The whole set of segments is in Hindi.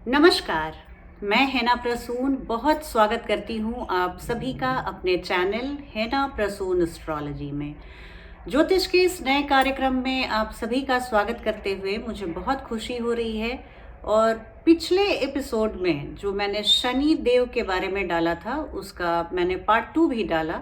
नमस्कार। मैं हैना प्रसून बहुत स्वागत करती हूँ आप सभी का अपने चैनल हैना प्रसून एस्ट्रोलॉजी में। ज्योतिष के इस नए कार्यक्रम में आप सभी का स्वागत करते हुए मुझे बहुत खुशी हो रही है। और पिछले एपिसोड में जो मैंने शनि देव के बारे में डाला था उसका मैंने पार्ट 2 भी डाला।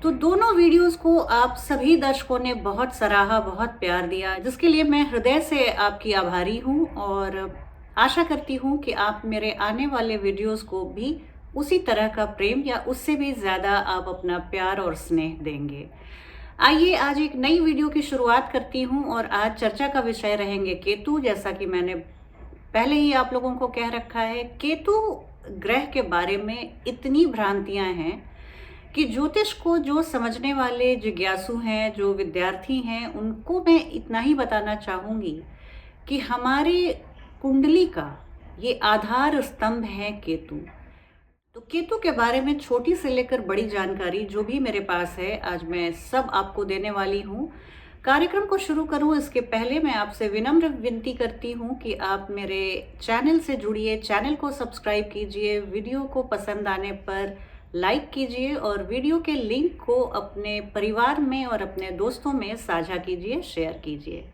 तो दोनों वीडियोस को आप सभी दर्शकों ने बहुत सराहा, बहुत प्यार दिया, जिसके लिए मैं हृदय से आपकी आभारी हूँ। और आशा करती हूँ कि आप मेरे आने वाले वीडियोस को भी उसी तरह का प्रेम या उससे भी ज़्यादा आप अपना प्यार और स्नेह देंगे। आइए आज एक नई वीडियो की शुरुआत करती हूँ और आज चर्चा का विषय रहेंगे केतु। जैसा कि मैंने पहले ही आप लोगों को कह रखा है, केतु ग्रह के बारे में इतनी भ्रांतियाँ हैं कि ज्योतिष को जो समझने वाले जिज्ञासु हैं, जो विद्यार्थी हैं, उनको मैं इतना ही बताना चाहूँगी कि हमारे कुंडली का ये आधार स्तंभ है केतु। तो केतु के बारे में छोटी से लेकर बड़ी जानकारी जो भी मेरे पास है आज मैं सब आपको देने वाली हूँ। कार्यक्रम को शुरू करूँ इसके पहले मैं आपसे विनम्र विनती करती हूँ कि आप मेरे चैनल से जुड़िए, चैनल को सब्सक्राइब कीजिए, वीडियो को पसंद आने पर लाइक कीजिए और वीडियो के लिंक को अपने परिवार में और अपने दोस्तों में साझा कीजिए, शेयर कीजिए।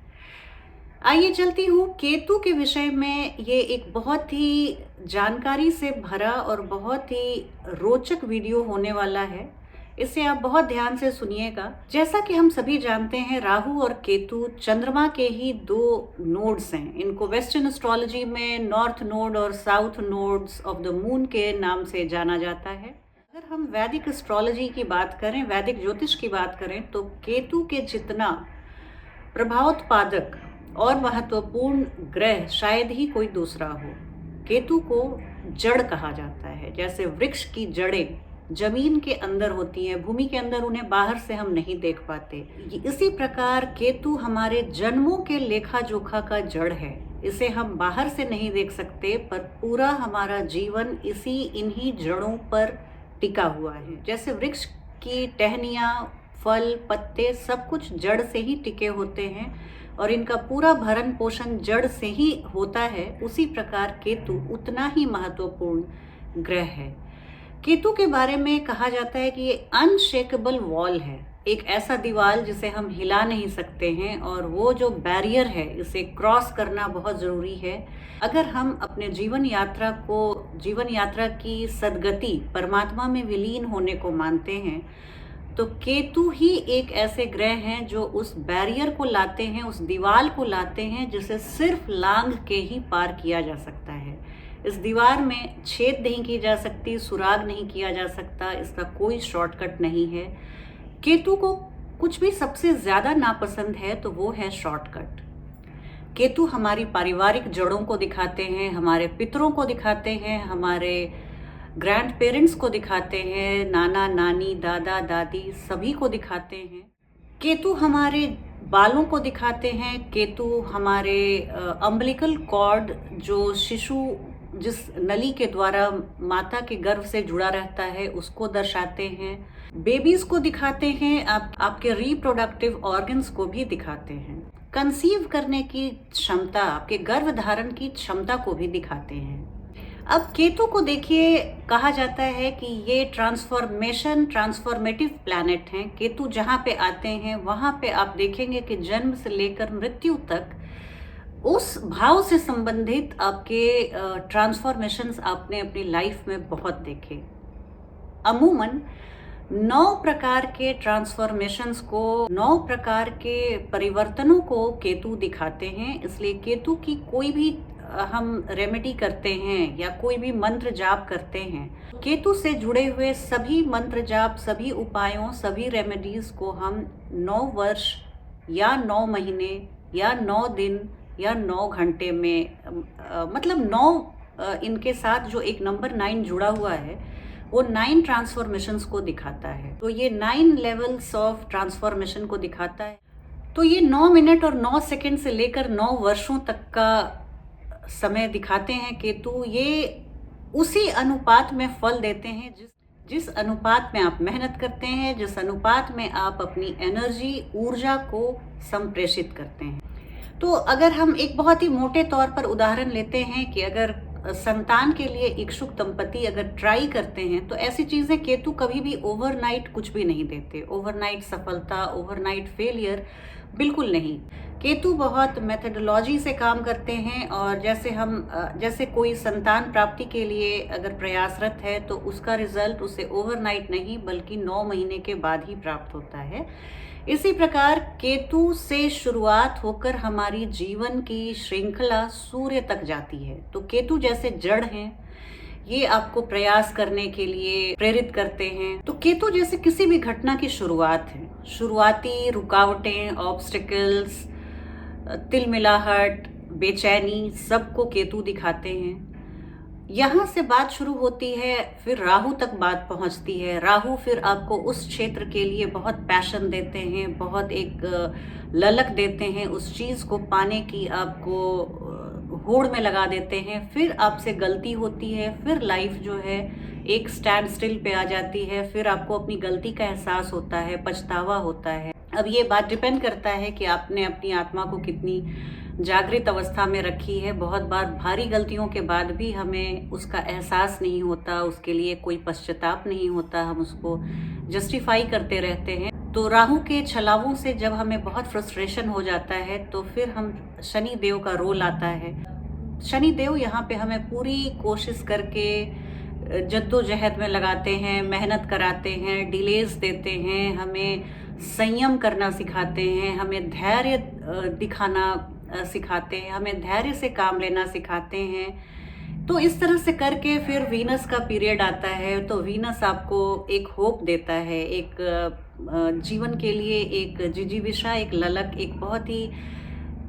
आइए चलती हूँ केतु के विषय में। ये एक बहुत ही जानकारी से भरा और बहुत ही रोचक वीडियो होने वाला है, इसे आप बहुत ध्यान से सुनिएगा। जैसा कि हम सभी जानते हैं, राहु और केतु चंद्रमा के ही दो नोड्स हैं। इनको वेस्टर्न एस्ट्रोलॉजी में नॉर्थ नोड और south nodes of the moon के नाम से जाना जाता है। अगर हम वैदिक एस्ट्रोलॉजी की बात करें, वैदिक ज्योतिष की बात करें, तो केतु के जितना प्रभावोत्पादक और महत्वपूर्ण ग्रह शायद ही कोई दूसरा हो। केतु को जड़ कहा जाता है। जैसे वृक्ष की जड़ें जमीन के अंदर होती हैं, भूमि के अंदर, उन्हें बाहर से हम नहीं देख पाते। इसी प्रकार केतु हमारे जन्मों के लेखा जोखा का जड़ है। इसे हम बाहर से नहीं देख सकते, पर पूरा हमारा जीवन इन्हीं जड़ों पर टिका हुआ है। जैसे वृक्ष की टहनियाँ, फल, पत्ते सब कुछ जड़ से ही टिके होते हैं और इनका पूरा भरण पोषण जड़ से ही होता है, उसी प्रकार केतु उतना ही महत्वपूर्ण ग्रह है। केतु के बारे में कहा जाता है कि ये अनशेकेबल वॉल है, एक ऐसा दीवार जिसे हम हिला नहीं सकते हैं, और वो जो बैरियर है इसे क्रॉस करना बहुत ज़रूरी है। अगर हम अपने जीवन यात्रा की सद्गति परमात्मा में विलीन होने को मानते हैं, तो केतु ही एक ऐसे ग्रह हैं जो उस बैरियर को लाते हैं, उस दीवार को लाते हैं जिसे सिर्फ लांघ के ही पार किया जा सकता है। इस दीवार में छेद नहीं की जा सकती, सुराग नहीं किया जा सकता, इसका कोई शॉर्टकट नहीं है। केतु को कुछ भी सबसे ज़्यादा नापसंद है तो वो है शॉर्टकट। केतु हमारी पारिवारिक जड़ों को दिखाते हैं, हमारे पितरों को दिखाते हैं, हमारे ग्रैंड पेरेंट्स को दिखाते हैं, नाना नानी, दादा दादी सभी को दिखाते हैं। केतु हमारे बालों को दिखाते हैं। केतु हमारे अम्बिलिकल कॉर्ड, जो शिशु जिस नली के द्वारा माता के गर्भ से जुड़ा रहता है, उसको दर्शाते हैं। बेबीज को दिखाते हैं, आपके रिप्रोडक्टिव ऑर्गन्स को भी दिखाते हैं। कंसीव करने की क्षमता, आपके गर्भ धारण की क्षमता को भी दिखाते हैं। अब केतु को देखिए, कहा जाता है कि ये ट्रांसफॉर्मेटिव प्लैनेट हैं। केतु जहाँ पे आते हैं वहाँ पे आप देखेंगे कि जन्म से लेकर मृत्यु तक उस भाव से संबंधित आपके ट्रांसफॉर्मेशंस आपने अपनी लाइफ में बहुत देखे। अमूमन 9 प्रकार के ट्रांसफॉर्मेशंस को, 9 प्रकार के परिवर्तनों को केतु दिखाते हैं। इसलिए केतु की कोई भी हम रेमेडी करते हैं या कोई भी मंत्र जाप करते हैं, केतु से जुड़े हुए सभी मंत्र जाप, सभी उपायों, सभी रेमेडीज को हम 9 वर्ष या 9 महीने या 9 दिन या 9 घंटे में, मतलब 9 इनके साथ जो एक नंबर 9 जुड़ा हुआ है वो 9 ट्रांसफॉर्मेशंस को दिखाता है। तो ये 9 लेवल्स ऑफ ट्रांसफॉर्मेशन को दिखाता है। तो ये 9 मिनट और 9 सेकंड से लेकर 9 वर्षों तक का समय दिखाते हैं केतु। ये उसी अनुपात में फल देते हैं जिस अनुपात में आप मेहनत करते हैं, जिस अनुपात में आप अपनी एनर्जी, ऊर्जा को संप्रेषित करते हैं। तो अगर हम एक बहुत ही मोटे तौर पर उदाहरण लेते हैं कि अगर संतान के लिए इच्छुक दंपति अगर ट्राई करते हैं तो ऐसी चीज़ें केतु कभी भी ओवरनाइट कुछ भी नहीं देते। ओवरनाइट सफलता, ओवरनाइट फेलियर बिल्कुल नहीं। केतु बहुत मेथडोलॉजी से काम करते हैं और जैसे कोई संतान प्राप्ति के लिए अगर प्रयासरत है तो उसका रिजल्ट उसे ओवरनाइट नहीं बल्कि 9 महीने के बाद ही प्राप्त होता है। इसी प्रकार केतु से शुरुआत होकर हमारी जीवन की श्रृंखला सूर्य तक जाती है। तो केतु जैसे जड़ हैं, ये आपको प्रयास करने के लिए प्रेरित करते हैं। तो केतु जैसे किसी भी घटना की शुरुआत है, शुरुआती रुकावटें, ऑब्स्टिकल्स, तिलमिलाहट, बेचैनी, सबको केतु दिखाते हैं। यहाँ से बात शुरू होती है, फिर राहु तक बात पहुँचती है। राहु फिर आपको उस क्षेत्र के लिए बहुत पैशन देते हैं, बहुत एक ललक देते हैं, उस चीज़ को पाने की आपको होड़ में लगा देते हैं। फिर आपसे गलती होती है, फिर लाइफ जो है एक स्टैंड स्टिल पे आ जाती है, फिर आपको अपनी गलती का एहसास होता है, पछतावा होता है। अब ये बात डिपेंड करता है कि आपने अपनी आत्मा को कितनी जागृत अवस्था में रखी है। बहुत बार भारी गलतियों के बाद भी हमें उसका एहसास नहीं होता, उसके लिए कोई पश्चाताप नहीं होता, हम उसको जस्टिफाई करते रहते हैं। तो राहु के छलावों से जब हमें बहुत फ्रस्ट्रेशन हो जाता है तो फिर हम शनि देव का रोल आता है। शनि देव यहाँ पे हमें पूरी कोशिश करके जद्दोजहद में लगाते हैं, मेहनत कराते हैं, डिलेज देते हैं, हमें संयम करना सिखाते हैं, हमें धैर्य दिखाना सिखाते हैं, हमें धैर्य से काम लेना सिखाते हैं। तो इस तरह से करके फिर वीनस का पीरियड आता है। तो वीनस आपको एक होप देता है, एक जीवन के लिए एक जिजीविषा, एक ललक, एक बहुत ही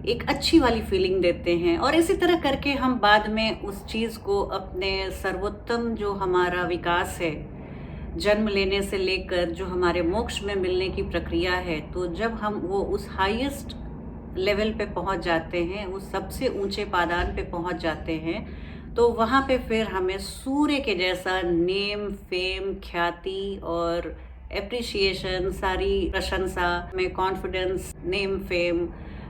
एक अच्छी वाली फीलिंग देते हैं। और इसी तरह करके हम बाद में उस चीज़ को अपने सर्वोत्तम जो हमारा विकास है, जन्म लेने से लेकर जो हमारे मोक्ष में मिलने की प्रक्रिया है, तो जब हम वो उस हाईएस्ट लेवल पे पहुंच जाते हैं, उस सबसे ऊंचे पादान पे पहुंच जाते हैं, तो वहाँ पे फिर हमें सूर्य के जैसा नेम, फेम, ख्याति और एप्रिशिएशन, सारी प्रशंसा में कॉन्फिडेंस, नेम, फेम,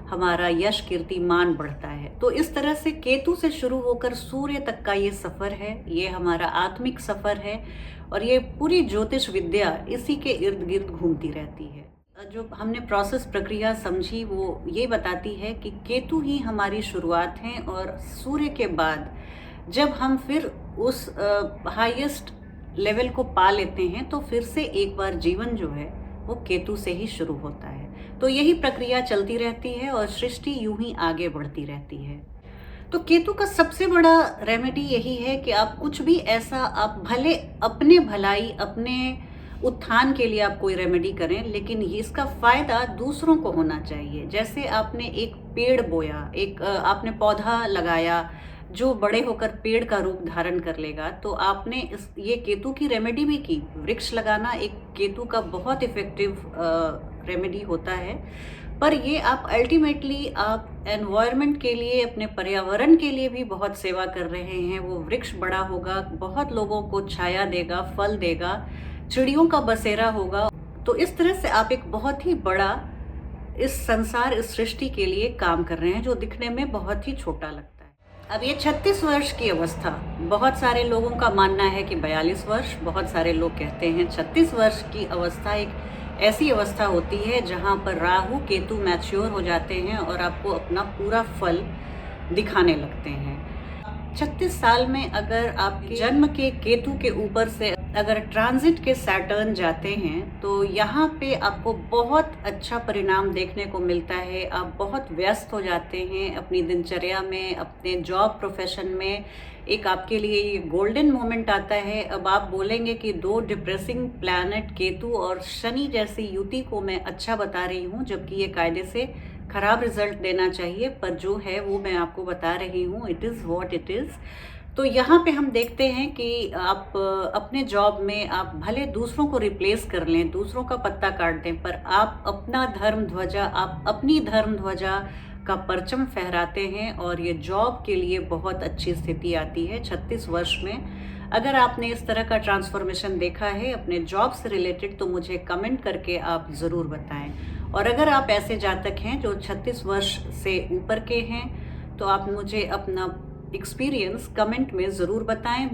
हमारा यश, कीर्ति, मान बढ़ता है। तो इस तरह से केतु से शुरू होकर सूर्य तक का ये सफ़र है, ये हमारा आत्मिक सफ़र है और ये पूरी ज्योतिष विद्या इसी के इर्द गिर्द घूमती रहती है। जो हमने प्रोसेस प्रक्रिया समझी वो ये बताती है कि केतु ही हमारी शुरुआत है और सूर्य के बाद जब हम फिर उस हाईएस्ट लेवल को पा लेते हैं तो फिर से एक बार जीवन जो है वो केतु से ही शुरू होता है। तो यही प्रक्रिया चलती रहती है और सृष्टि यूं ही आगे बढ़ती रहती है। तो केतु का सबसे बड़ा रेमेडी यही है कि आप कुछ भी ऐसा, आप भले अपने भलाई, अपने उत्थान के लिए आप कोई रेमेडी करें, लेकिन इसका फ़ायदा दूसरों को होना चाहिए। जैसे आपने एक पेड़ बोया, एक आपने पौधा लगाया जो बड़े होकर पेड़ का रूप धारण कर लेगा, तो आपने ये केतु की रेमेडी भी की। वृक्ष लगाना एक केतु का बहुत इफ़ेक्टिव रेमेडी होता है, पर ये आप अल्टीमेटली आप एनवायरनमेंट के लिए, अपने पर्यावरण के लिए भी बहुत सेवा कर रहे हैं। वो वृक्ष बड़ा होगा, बहुत लोगों को छाया देगा, फल देगा, चिड़ियों का बसेरा होगा। तो इस तरह से आप एक बहुत ही बड़ा इस संसार, इस सृष्टि के लिए काम कर रहे हैं जो दिखने में बहुत ही छोटा लगता है। अब ये 36 वर्ष की अवस्था, बहुत सारे लोगों का मानना है कि 42 वर्ष, बहुत सारे लोग कहते हैं 36 वर्ष की अवस्था एक ऐसी अवस्था होती है जहाँ पर राहु केतु मैच्योर हो जाते हैं और आपको अपना पूरा फल दिखाने लगते हैं। 36 साल में अगर आपके जन्म के केतु के ऊपर से अगर ट्रांजिट के सैटर्न जाते हैं तो यहाँ पे आपको बहुत अच्छा परिणाम देखने को मिलता है। आप बहुत व्यस्त हो जाते हैं अपनी दिनचर्या में, अपने जॉब प्रोफेशन में। एक आपके लिए ये गोल्डन मोमेंट आता है। अब आप बोलेंगे कि 2 डिप्रेसिंग प्लैनेट केतु और शनि जैसी युति को मैं अच्छा बता रही हूँ, जबकि ये कायदे से खराब रिजल्ट देना चाहिए, पर जो है वो मैं आपको बता रही हूँ। It is what it is. तो यहाँ पे हम देखते हैं कि आप अपने जॉब में आप भले दूसरों को रिप्लेस कर लें, दूसरों का पत्ता काट दें, पर आप अपना धर्म ध्वजा, आप अपनी धर्म ध्वजा का परचम फहराते हैं और ये जॉब के लिए बहुत अच्छी स्थिति आती है 36 वर्ष में। अगर आपने इस तरह का ट्रांसफॉर्मेशन देखा है अपने जॉब से रिलेटेड तो मुझे कमेंट करके आप ज़रूर बताएं। और अगर आप ऐसे जातक हैं जो 36 वर्ष से ऊपर के हैं तो आप मुझे अपना एक्सपीरियंस कमेंट में ज़रूर बताएं।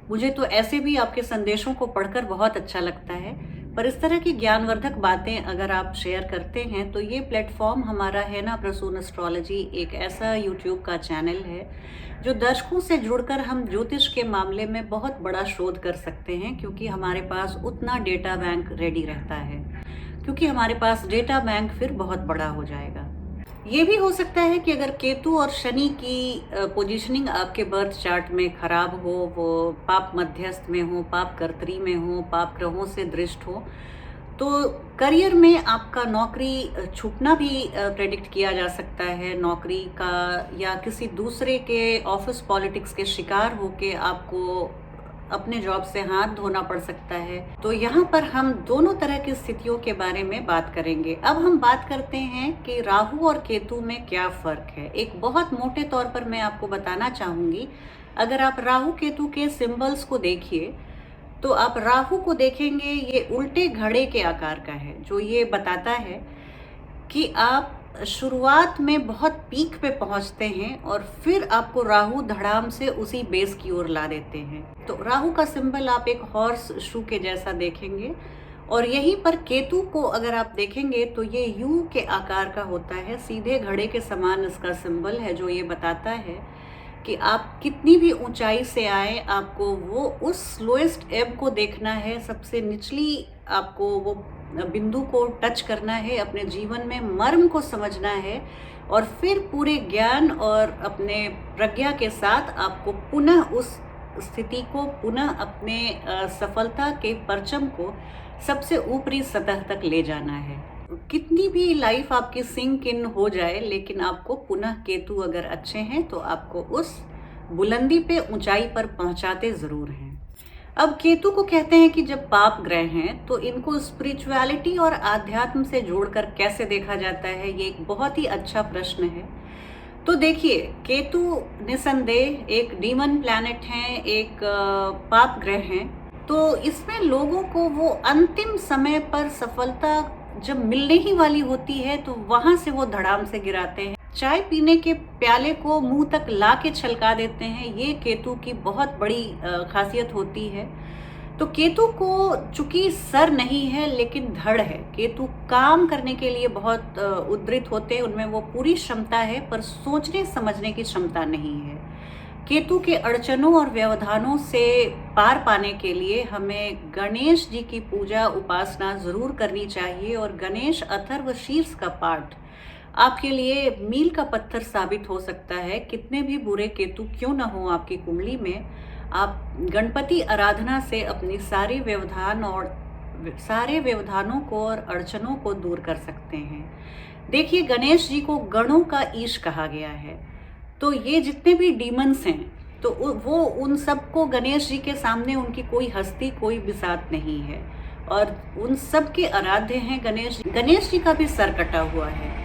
मुझे तो ऐसे भी आपके संदेशों को पढ़कर बहुत अच्छा लगता है, पर इस तरह की ज्ञानवर्धक बातें अगर आप शेयर करते हैं तो ये प्लेटफॉर्म हमारा है ना प्रसून एस्ट्रोलॉजी एक ऐसा यूट्यूब का चैनल है जो दर्शकों से जुड़कर हम ज्योतिष के मामले में बहुत बड़ा शोध कर सकते हैं, क्योंकि हमारे पास उतना डेटा बैंक रेडी रहता है, क्योंकि हमारे पास डेटा बैंक फिर बहुत बड़ा हो जाएगा। ये भी हो सकता है कि अगर केतु और शनि की पोजीशनिंग आपके बर्थ चार्ट में खराब हो, वो पाप मध्यस्थ में हो, पाप कर्तरी में हो, पाप ग्रहों से दृष्ट हो, तो करियर में आपका नौकरी छूटना भी प्रेडिक्ट किया जा सकता है। नौकरी का या किसी दूसरे के ऑफिस पॉलिटिक्स के शिकार होके आपको अपने जॉब से हाथ धोना पड़ सकता है। तो यहाँ पर हम दोनों तरह की स्थितियों के बारे में बात करेंगे। अब हम बात करते हैं कि राहु और केतु में क्या फ़र्क है। एक बहुत मोटे तौर पर मैं आपको बताना चाहूँगी, अगर आप राहु केतु के सिंबल्स को देखिए तो आप राहु को देखेंगे, ये उल्टे घड़े के आकार का है, जो ये बताता है कि आप शुरुआत में बहुत पीक पे पहुंचते हैं और फिर आपको राहु धड़ाम से उसी बेस की ओर ला देते हैं। तो राहु का सिंबल आप एक हॉर्स शू के जैसा देखेंगे, और यहीं पर केतु को अगर आप देखेंगे तो ये यू के आकार का होता है, सीधे घड़े के समान इसका सिंबल है, जो ये बताता है कि आप कितनी भी ऊंचाई से आए, आपको वो उस लोएस्ट एब को देखना है, सबसे निचली आपको वो बिंदु को टच करना है, अपने जीवन में मर्म को समझना है, और फिर पूरे ज्ञान और अपने प्रज्ञा के साथ आपको पुनः उस स्थिति को, पुनः अपने सफलता के परचम को सबसे ऊपरी सतह तक ले जाना है। कितनी भी लाइफ आपकी सिंक इन हो जाए, लेकिन आपको पुनः केतु अगर अच्छे हैं तो आपको उस बुलंदी पे, ऊंचाई पर पहुंचाते ज़रूर हैं। अब केतु को कहते हैं कि जब पाप ग्रह हैं तो इनको स्पिरिचुअलिटी और आध्यात्म से जोड़कर कैसे देखा जाता है, ये एक बहुत ही अच्छा प्रश्न है। तो देखिए, केतु निसंदेह एक डीमन प्लैनेट हैं, एक पाप ग्रह हैं, तो इसमें लोगों को वो अंतिम समय पर सफलता जब मिलने ही वाली होती है तो वहां से वो धड़ाम से गिराते हैं, चाय पीने के प्याले को मुंह तक ला के छलका देते हैं। ये केतु की बहुत बड़ी खासियत होती है। तो केतु को चूंकि सर नहीं है लेकिन धड़ है, केतु काम करने के लिए बहुत उद्यत होते हैं, उनमें वो पूरी क्षमता है, पर सोचने समझने की क्षमता नहीं है। केतु के अड़चनों और व्यवधानों से पार पाने के लिए हमें गणेश जी की पूजा उपासना जरूर करनी चाहिए, और गणेश अथर्व शीर्ष का पाठ आपके लिए मील का पत्थर साबित हो सकता है। कितने भी बुरे केतु क्यों न हो आपकी कुंडली में, आप गणपति आराधना से अपनी सारे व्यवधानों को और अड़चनों को दूर कर सकते हैं। देखिए, गणेश जी को गणों का ईश कहा गया है, तो ये जितने भी डीमंस हैं तो वो उन सबको गणेश जी के सामने उनकी कोई हस्ती, कोई बिसात नहीं है, और उन सब के आराध्य हैं गणेश जी। गणेश जी का भी सर कटा हुआ है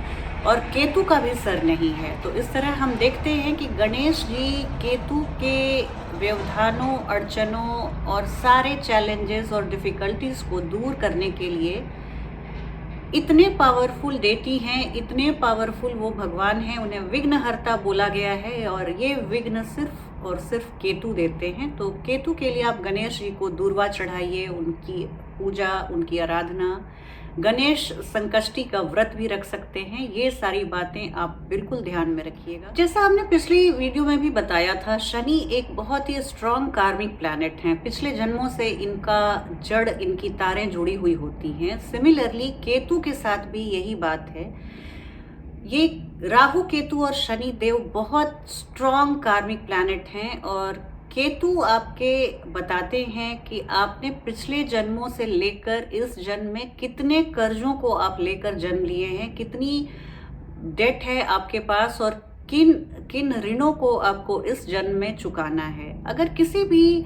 और केतु का भी सर नहीं है। तो इस तरह हम देखते हैं कि गणेश जी केतु के व्यवधानों, अड़चनों और सारे चैलेंजेस और डिफ़िकल्टीज़ को दूर करने के लिए इतने पावरफुल डेटी हैं, इतने पावरफुल वो भगवान हैं, उन्हें विघ्नहर्ता बोला गया है, और ये विघ्न सिर्फ और सिर्फ केतु देते हैं। तो केतु के लिए आप गणेश जी को दूर्वा चढ़ाइए, उनकी पूजा, उनकी आराधना, गणेश संकष्टी का व्रत भी रख सकते हैं। ये सारी बातें आप बिल्कुल ध्यान में रखिएगा। जैसा हमने पिछली वीडियो में भी बताया था, शनि एक बहुत ही स्ट्रॉन्ग कार्मिक प्लैनेट हैं। पिछले जन्मों से इनका जड़, इनकी तारें जुड़ी हुई होती हैं। सिमिलरली केतु के साथ भी यही बात है। ये राहु, केतु और शनि देव बहुत स्ट्रॉन्ग कार्मिक प्लैनेट हैं, और केतु आपके बताते हैं कि आपने पिछले जन्मों से लेकर इस जन्म में कितने कर्जों को आप लेकर जन्म लिए हैं, कितनी डेट है आपके पास, और किन किन ऋणों को आपको इस जन्म में चुकाना है। अगर किसी भी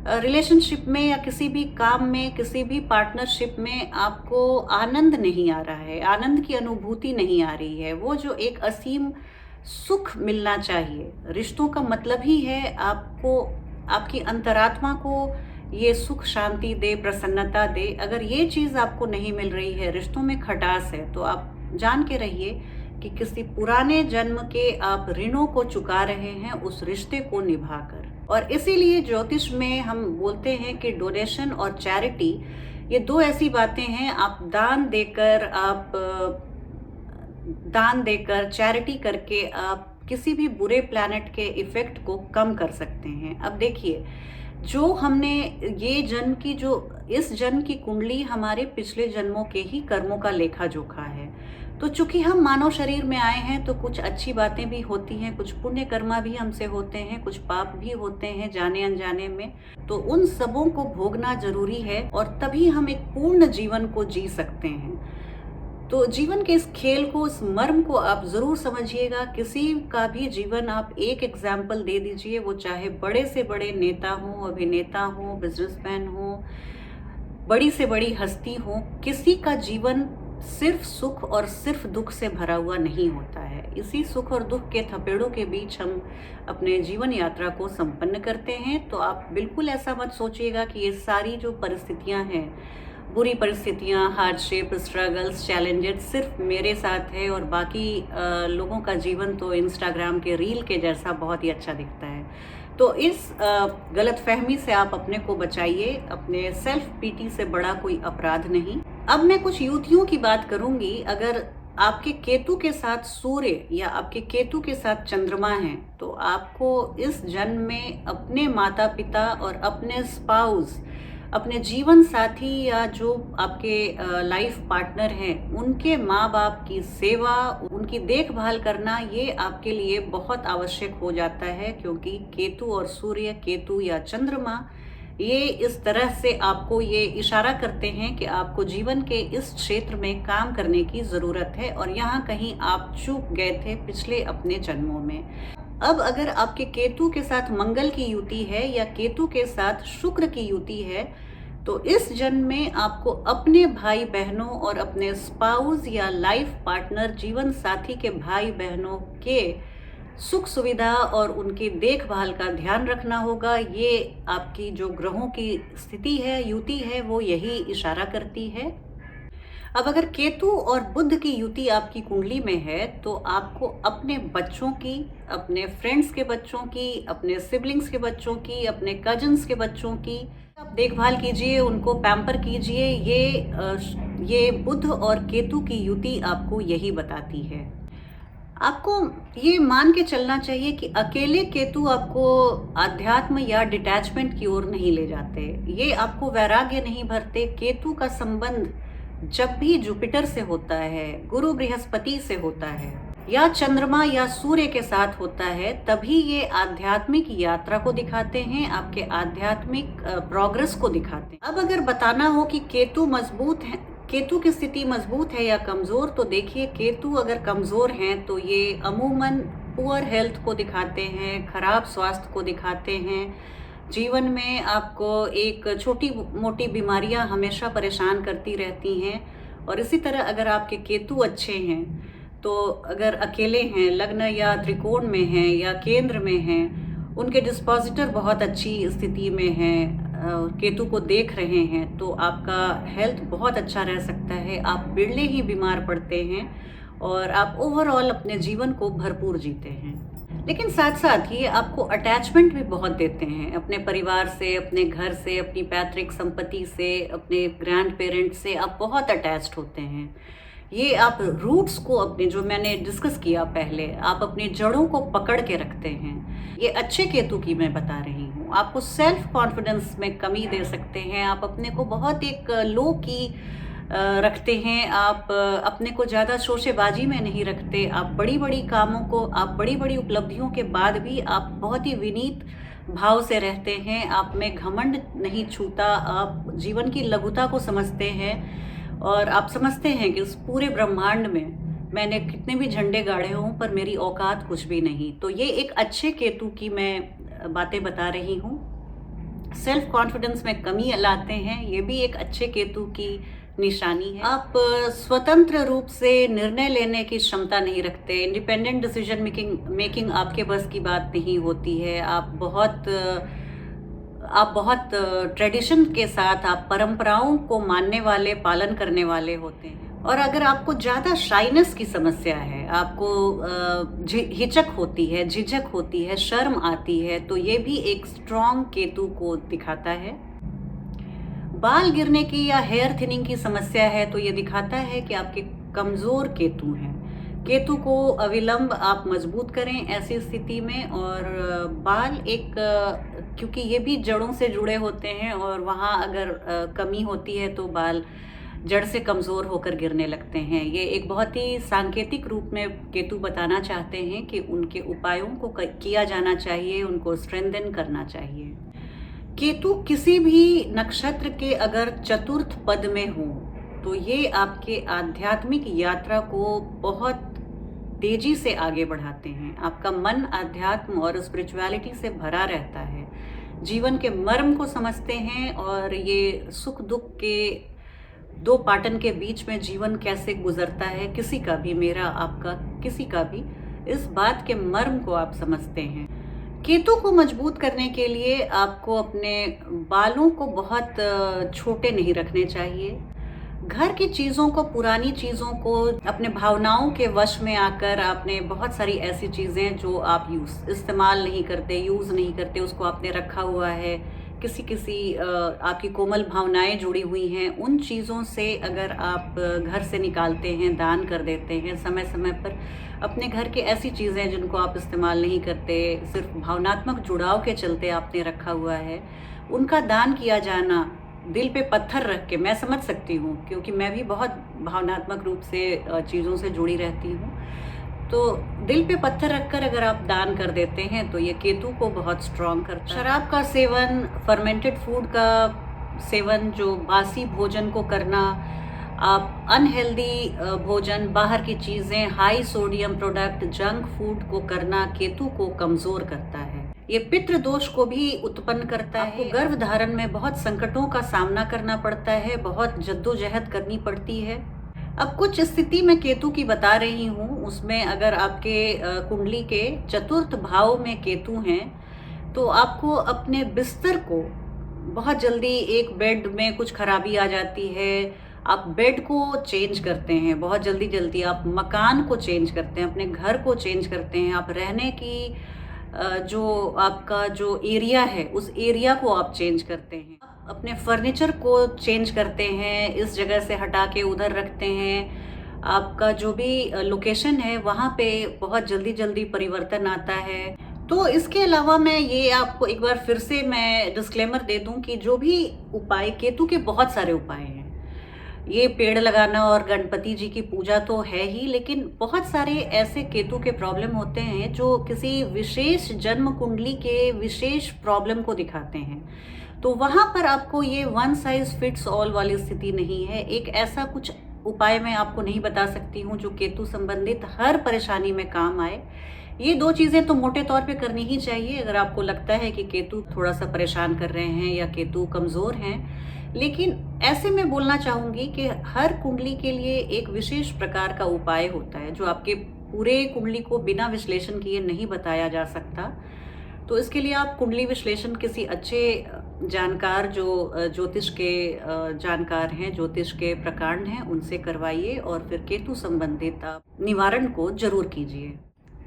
रिलेशनशिप में या किसी भी काम में, किसी भी पार्टनरशिप में आपको आनंद नहीं आ रहा है, आनंद की अनुभूति नहीं आ रही है, वो जो एक असीम सुख मिलना चाहिए। रिश्तों का मतलब ही है आपको, आपकी अंतरात्मा को ये सुख शांति दे, प्रसन्नता दे। अगर ये चीज़ आपको नहीं मिल रही है, रिश्तों में खटास है, तो आप जान के रहिए कि किसी पुराने जन्म के आप ऋणों को चुका रहे हैं उस रिश्ते को निभाकर। और इसीलिए ज्योतिष में हम बोलते हैं कि डोनेशन और चैरिटी, ये दो ऐसी बातें हैं। आप दान देकर चैरिटी करके आप किसी भी बुरे प्लैनेट के इफेक्ट को कम कर सकते हैं। अब देखिए, जो हमने ये जन्म की जो इस जन्म की कुंडली हमारे पिछले जन्मों के ही कर्मों का लेखा जोखा है। तो चूंकि हम मानव शरीर में आए हैं तो कुछ अच्छी बातें भी होती हैं, कुछ पुण्य कर्मा भी हमसे होते हैं, कुछ पाप भी होते हैं जाने अनजाने में। तो उन सबों को भोगना जरूरी है और तभी हम एक पूर्ण जीवन को जी सकते हैं। तो जीवन के इस खेल को, इस मर्म को आप ज़रूर समझिएगा। किसी का भी जीवन आप एक एग्जाम्पल दे दीजिए, वो चाहे बड़े से बड़े नेता हो, अभिनेता हो, बिजनेसमैन हो, बड़ी से बड़ी हस्ती हो, किसी का जीवन सिर्फ सुख और सिर्फ दुख से भरा हुआ नहीं होता है। इसी सुख और दुख के थपेड़ों के बीच हम अपने जीवन यात्रा को संपन्न करते हैं। तो आप बिल्कुल ऐसा मत सोचिएगा कि ये सारी जो परिस्थितियां हैं, बुरी परिस्थितियां, हार्डशिप, स्ट्रगल्स, चैलेंजेस सिर्फ मेरे साथ है और बाकी लोगों का जीवन तो इंस्टाग्राम के रील के जैसा बहुत ही अच्छा दिखता है। तो इस गलतफहमी से आप अपने को बचाइए। अपने सेल्फ पीटी से बड़ा कोई अपराध नहीं। अब मैं कुछ युवतियों की बात करूंगी। अगर आपके केतु के साथ सूर्य या आपके केतु के साथ चंद्रमा है तो आपको इस जन्म में अपने माता पिता और अपने स्पाउस, अपने जीवन साथी या जो आपके लाइफ पार्टनर हैं, उनके माँ बाप की सेवा, उनकी देखभाल करना ये आपके लिए बहुत आवश्यक हो जाता है। क्योंकि केतु और सूर्य, केतु या चंद्रमा, ये इस तरह से आपको ये इशारा करते हैं कि आपको जीवन के इस क्षेत्र में काम करने की ज़रूरत है और यहाँ कहीं आप चूक गए थे पिछले अपने जन्मों में। अब अगर आपके केतु के साथ मंगल की युति है या केतु के साथ शुक्र की युति है तो इस जन्म में आपको अपने भाई बहनों और अपने स्पाउस या लाइफ पार्टनर, जीवन साथी के भाई बहनों के सुख सुविधा और उनकी देखभाल का ध्यान रखना होगा। ये आपकी जो ग्रहों की स्थिति है, युति है, वो यही इशारा करती है। अब अगर केतु और बुध की युति आपकी कुंडली में है तो आपको अपने बच्चों की, अपने फ्रेंड्स के बच्चों की, अपने सिबलिंग्स के बच्चों की, अपने कजन्स के बच्चों की आप देखभाल कीजिए, उनको पैम्पर कीजिए। ये बुध और केतु की युति आपको यही बताती है। आपको ये मान के चलना चाहिए कि अकेले केतु आपको आध्यात्म या डिटैचमेंट की ओर नहीं ले जाते, ये आपको वैराग्य नहीं भरते। केतु का संबंध जब भी जुपिटर से होता है, गुरु बृहस्पति से होता है या चंद्रमा या सूर्य के साथ होता है, तभी ये आध्यात्मिक यात्रा को दिखाते हैं, आपके आध्यात्मिक प्रोग्रेस को दिखाते हैं। अब अगर बताना हो कि केतु मजबूत है, केतु की स्थिति मजबूत है या कमज़ोर, तो देखिए, केतु अगर कमज़ोर हैं तो ये अमूमन पुअर हेल्थ को दिखाते हैं, खराब स्वास्थ्य को दिखाते हैं। जीवन में आपको एक छोटी मोटी बीमारियां हमेशा परेशान करती रहती हैं। और इसी तरह अगर आपके केतु अच्छे हैं तो अगर अकेले हैं, लग्न या त्रिकोण में हैं या केंद्र में हैं, उनके डिस्पोजिटर बहुत अच्छी स्थिति में हैं, केतु को देख रहे हैं, तो आपका हेल्थ बहुत अच्छा रह सकता है। आप बिरले ही बीमार पड़ते हैं और आप ओवरऑल अपने जीवन को भरपूर जीते हैं। लेकिन साथ साथ ये आपको अटैचमेंट भी बहुत देते हैं अपने परिवार से, अपने घर से, अपनी पैतृक संपत्ति से, अपने ग्रैंड पेरेंट्स से आप बहुत अटैच्ड होते हैं। ये आप रूट्स को अपने, जो मैंने डिस्कस किया पहले, आप अपनी जड़ों को पकड़ के रखते हैं। ये अच्छे केतु की मैं बता रही हूँ। आपको सेल्फ कॉन्फिडेंस में कमी दे सकते हैं, आप अपने को बहुत एक लो की रखते हैं, आप अपने को ज़्यादा शोशेबाजी में नहीं रखते। आप बड़ी बड़ी कामों को, आप बड़ी बड़ी उपलब्धियों के बाद भी आप बहुत ही विनीत भाव से रहते हैं। आप में घमंड नहीं छूता, आप जीवन की लघुता को समझते हैं और आप समझते हैं कि उस पूरे ब्रह्मांड में मैंने कितने भी झंडे गाड़े हों पर मेरी औकात कुछ भी नहीं। तो ये एक अच्छे केतु की मैं बातें बता रही हूँ। सेल्फ कॉन्फिडेंस में कमी लाते हैं, ये भी एक अच्छे केतु की निशानी है। आप स्वतंत्र रूप से निर्णय लेने की क्षमता नहीं रखते, इंडिपेंडेंट डिसीजन मेकिंग आपके बस की बात नहीं होती है। आप बहुत आप बहुत ट्रेडिशन के साथ, आप परंपराओं को मानने वाले, पालन करने वाले होते हैं। और अगर आपको ज़्यादा शाइनेस की समस्या है, आपको हिचक होती है, झिझक होती है, शर्म आती है, तो ये भी एक स्ट्रॉन्ग केतु को दिखाता है। बाल गिरने की या हेयर थिनिंग की समस्या है तो ये दिखाता है कि आपके कमज़ोर केतु हैं। केतु को अविलंब आप मजबूत करें ऐसी स्थिति में। और बाल क्योंकि ये भी जड़ों से जुड़े होते हैं और वहाँ अगर कमी होती है तो बाल जड़ से कमज़ोर होकर गिरने लगते हैं। ये एक बहुत ही सांकेतिक रूप में केतु बताना चाहते हैं कि उनके उपायों को किया जाना चाहिए, उनको स्ट्रेंथन करना चाहिए। केतु किसी भी नक्षत्र के अगर चतुर्थ पद में हो तो ये आपके आध्यात्मिक यात्रा को बहुत तेजी से आगे बढ़ाते हैं। आपका मन आध्यात्म और स्पिरिचुअलिटी से भरा रहता है, जीवन के मर्म को समझते हैं और ये सुख दुख के दो पाटन के बीच में जीवन कैसे गुजरता है, किसी का भी, मेरा आपका किसी का भी, इस बात के मर्म को आप समझते हैं। केतु को मजबूत करने के लिए आपको अपने बालों को बहुत छोटे नहीं रखने चाहिए। घर की चीज़ों को, पुरानी चीज़ों को, अपने भावनाओं के वश में आकर आपने बहुत सारी ऐसी चीज़ें जो आप इस्तेमाल नहीं करते, यूज़ नहीं करते, उसको आपने रखा हुआ है, किसी आपकी कोमल भावनाएं जुड़ी हुई हैं, उन चीज़ों से अगर आप घर से निकालते हैं, दान कर देते हैं समय समय पर, अपने घर की ऐसी चीज़ें जिनको आप इस्तेमाल नहीं करते, सिर्फ भावनात्मक जुड़ाव के चलते आपने रखा हुआ है, उनका दान किया जाना दिल पे पत्थर रख के। मैं समझ सकती हूँ क्योंकि मैं भी बहुत भावनात्मक रूप से चीज़ों से जुड़ी रहती हूँ। तो दिल पे पत्थर रखकर अगर आप दान कर देते हैं तो ये केतु को बहुत स्ट्रॉन्ग करता है। शराब का सेवन, फर्मेंटेड फूड का सेवन, जो बासी भोजन को करना, आप अनहेल्दी भोजन, बाहर की चीज़ें, high sodium product, junk food को करना केतु को कमज़ोर करता है। ये पितृ दोष को भी उत्पन्न करता है। आपको गर्भ धारण में बहुत संकटों का सामना करना पड़ता है, बहुत जद्दोजहद करनी पड़ती है। अब कुछ स्थिति में केतु की बता रही हूँ, उसमें अगर आपके कुंडली के चतुर्थ भाव में केतु हैं तो आपको अपने बिस्तर को बहुत जल्दी, एक बेड में कुछ खराबी आ जाती है, आप बेड को चेंज करते हैं बहुत जल्दी, आप मकान को चेंज करते हैं, अपने घर को चेंज करते हैं, आप रहने की जो आपका जो एरिया है उस एरिया को आप चेंज करते हैं, अपने फर्नीचर को चेंज करते हैं, इस जगह से हटा के उधर रखते हैं। आपका जो भी लोकेशन है वहाँ पे बहुत जल्दी परिवर्तन आता है। तो इसके अलावा मैं ये आपको एक बार फिर से मैं डिस्क्लेमर दे दूं कि जो भी उपाय, केतु के बहुत सारे उपाय हैं। ये पेड़ लगाना और गणपति जी की पूजा तो है ही, लेकिन बहुत सारे ऐसे केतु के प्रॉब्लम होते हैं जो किसी विशेष जन्म कुंडली के विशेष प्रॉब्लम को दिखाते हैं। तो वहाँ पर आपको ये वन साइज फिट्स ऑल वाली स्थिति नहीं है। एक ऐसा कुछ उपाय मैं आपको नहीं बता सकती हूँ जो केतु संबंधित हर परेशानी में काम आए। ये दो चीज़ें तो मोटे तौर पे करनी ही चाहिए अगर आपको लगता है कि केतु थोड़ा सा परेशान कर रहे हैं या केतु कमज़ोर हैं। लेकिन ऐसे में बोलना चाहूँगी कि हर कुंडली के लिए एक विशेष प्रकार का उपाय होता है जो आपके पूरे कुंडली को बिना विश्लेषण किए नहीं बताया जा सकता। तो इसके लिए आप कुंडली विश्लेषण किसी अच्छे जानकार, जो ज्योतिष के जानकार हैं, ज्योतिष के प्रकांड हैं, उनसे करवाइए और फिर केतु संबंधित आप निवारण को जरूर कीजिए।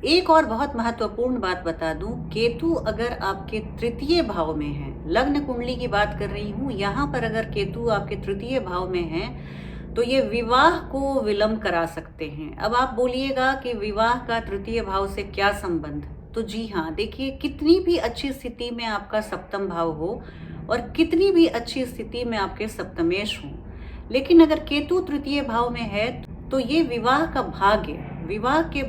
एक और बहुत महत्वपूर्ण बात बता दूं, केतु अगर आपके तृतीय भाव में है, लग्न कुंडली की बात कर रही हूँ, यहाँ पर अगर केतु आपके तृतीय भाव में है तो ये विवाह को विलंब करा सकते हैं। अब आप बोलिएगा कि विवाह का तृतीय भाव से क्या संबंध? तो जी हाँ, देखिए, कितनी भी अच्छी स्थिति में आपका सप्तम भाव हो और कितनी भी अच्छी स्थिति में आपके सप्तमेश हो, लेकिन अगर केतु तृतीय भाव में है तो ये विवाह का भाग्य, विवाह के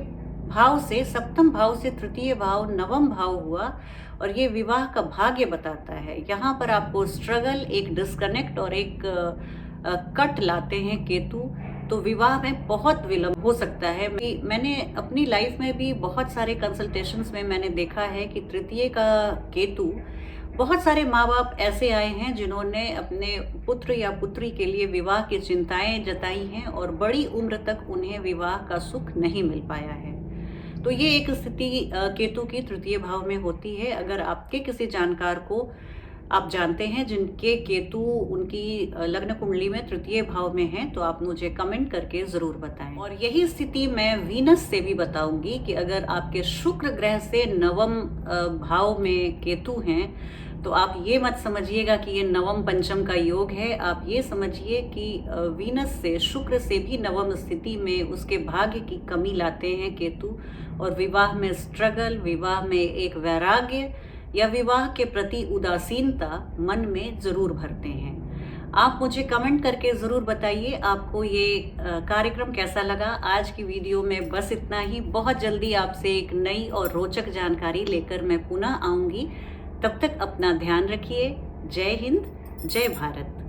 भाव से, सप्तम भाव से तृतीय भाव नवम भाव हुआ और ये विवाह का भाग्य बताता है। यहाँ पर आपको स्ट्रगल, एक डिस्कनेक्ट और एक कट लाते हैं केतु, तो विवाह में बहुत विलंब हो सकता है। मैंने अपनी लाइफ में भी बहुत सारे कंसल्टेशंस में मैंने देखा है कि तृतीय का केतु, बहुत सारे माँ बाप ऐसे आए हैं जिन्होंने अपने पुत्र या पुत्री के लिए विवाह की चिंताएं जताई हैं और बड़ी उम्र तक उन्हें विवाह का सुख नहीं मिल पाया है। तो ये एक स्थिति केतु की तृतीय भाव में होती है। अगर आपके किसी जानकार को आप जानते हैं जिनके केतु उनकी लग्न कुंडली में तृतीय भाव में हैं, तो आप मुझे कमेंट करके ज़रूर बताएं। और यही स्थिति मैं वीनस से भी बताऊंगी कि अगर आपके शुक्र ग्रह से नवम भाव में केतु हैं, तो आप ये मत समझिएगा कि ये नवम पंचम का योग है। आप ये समझिए कि वीनस से, शुक्र से भी नवम स्थिति में उसके भाग्य की कमी लाते हैं केतु, और विवाह में स्ट्रगल, विवाह में एक वैराग्य या विवाह के प्रति उदासीनता मन में ज़रूर भरते हैं। आप मुझे कमेंट करके ज़रूर बताइए आपको ये कार्यक्रम कैसा लगा। आज की वीडियो में बस इतना ही। बहुत जल्दी आपसे एक नई और रोचक जानकारी लेकर मैं पुनः आऊँगी। तब तक अपना ध्यान रखिए। जय हिंद, जय भारत।